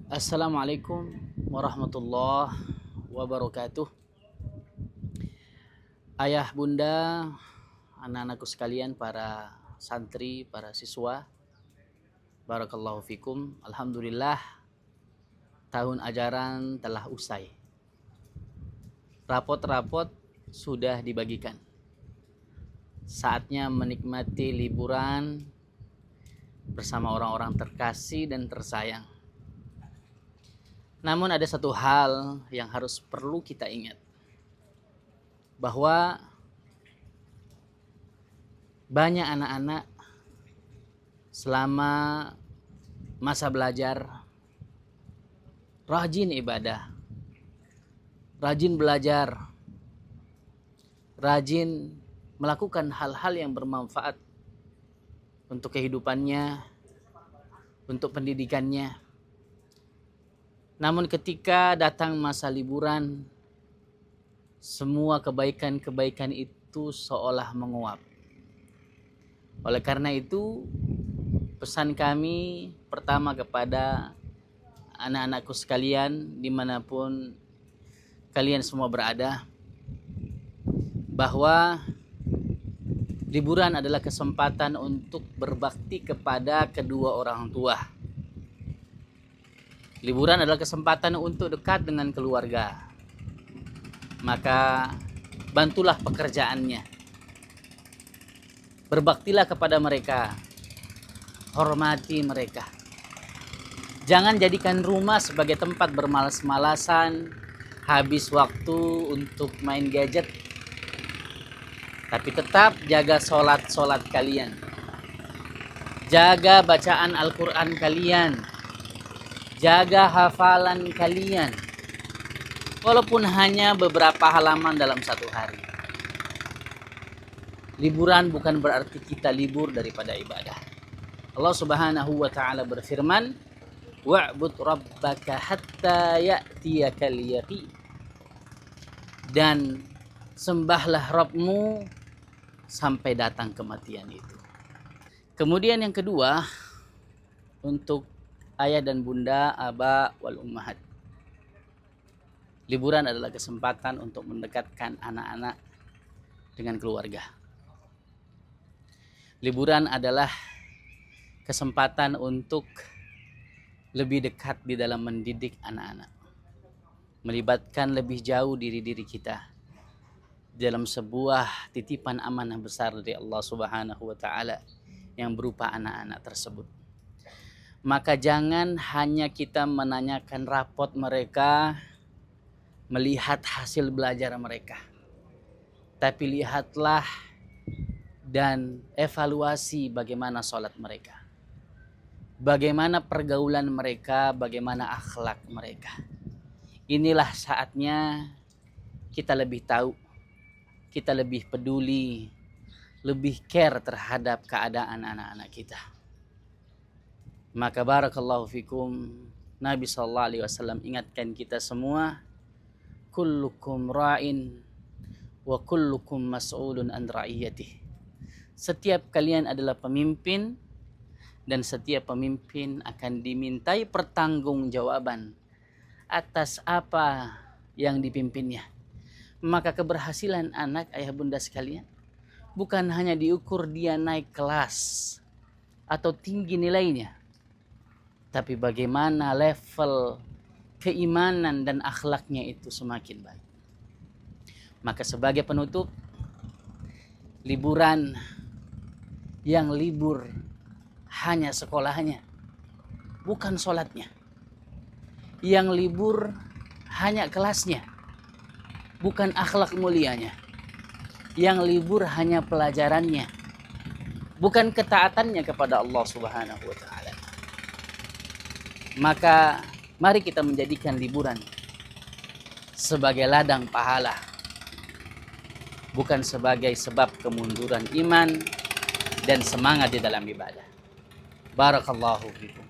Assalamualaikum warahmatullahi wabarakatuh. Ayah, bunda, anak-anakku sekalian, para santri, para siswa, barakallahu fikum. Alhamdulillah, tahun ajaran telah usai. Rapot-rapot sudah dibagikan. Saatnya menikmati liburan bersama orang-orang terkasih dan tersayang. Namun ada satu hal yang perlu kita ingat, bahwa banyak anak-anak selama masa belajar rajin ibadah, rajin belajar, rajin melakukan hal-hal yang bermanfaat untuk kehidupannya, untuk pendidikannya. Namun ketika datang masa liburan, semua kebaikan-kebaikan itu seolah menguap. Oleh karena itu, pesan kami pertama kepada anak-anakku sekalian, dimanapun kalian semua berada, bahwa liburan adalah kesempatan untuk berbakti kepada kedua orang tua. Liburan adalah kesempatan untuk dekat dengan keluarga. Maka bantulah pekerjaannya. Berbaktilah kepada mereka. Hormati mereka. Jangan jadikan rumah sebagai tempat bermalas-malasan, habis waktu untuk main gadget. Tapi tetap jaga sholat kalian. Jaga bacaan Al-Quran kalian. Jaga hafalan kalian. Walaupun hanya beberapa halaman dalam satu hari. Liburan bukan berarti kita libur daripada ibadah. Allah Subhanahu wa ta'ala berfirman, wa'bud rabbaka hatta ya'tiyakal yaqin. Dan sembahlah Rabbmu sampai datang kematian itu. Kemudian yang kedua, untuk ayah dan bunda, aba wal ummahat. Liburan adalah kesempatan untuk mendekatkan anak-anak dengan keluarga. Liburan adalah kesempatan untuk lebih dekat di dalam mendidik anak-anak. Melibatkan lebih jauh diri-diri kita dalam sebuah titipan amanah besar dari Allah Subhanahu wa ta'ala yang berupa anak-anak tersebut. Maka jangan hanya kita menanyakan rapot mereka, melihat hasil belajar mereka, tapi lihatlah dan evaluasi bagaimana sholat mereka, bagaimana pergaulan mereka, bagaimana akhlak mereka. Inilah saatnya kita lebih tahu, kita lebih peduli, lebih care terhadap keadaan anak-anak kita. Maka barakallahu fikum, Nabi SAW ingatkan kita semua, kullukum ra'in wa kullukum mas'ulun an ra'iyatih. Setiap kalian adalah pemimpin, dan setiap pemimpin akan dimintai pertanggungjawaban atas apa yang dipimpinnya. Maka keberhasilan anak, ayah bunda sekalian, bukan hanya diukur dia naik kelas atau tinggi nilainya, tapi bagaimana level keimanan dan akhlaknya itu semakin baik. Maka sebagai penutup, liburan yang libur hanya sekolahnya, bukan sholatnya. Yang libur hanya kelasnya, bukan akhlak mulianya. Yang libur hanya pelajarannya, bukan ketaatannya kepada Allah Subhanahu wa ta'ala. Maka mari kita menjadikan liburan sebagai ladang pahala, bukan sebagai sebab kemunduran iman dan semangat di dalam ibadah. Barakallahu fikum.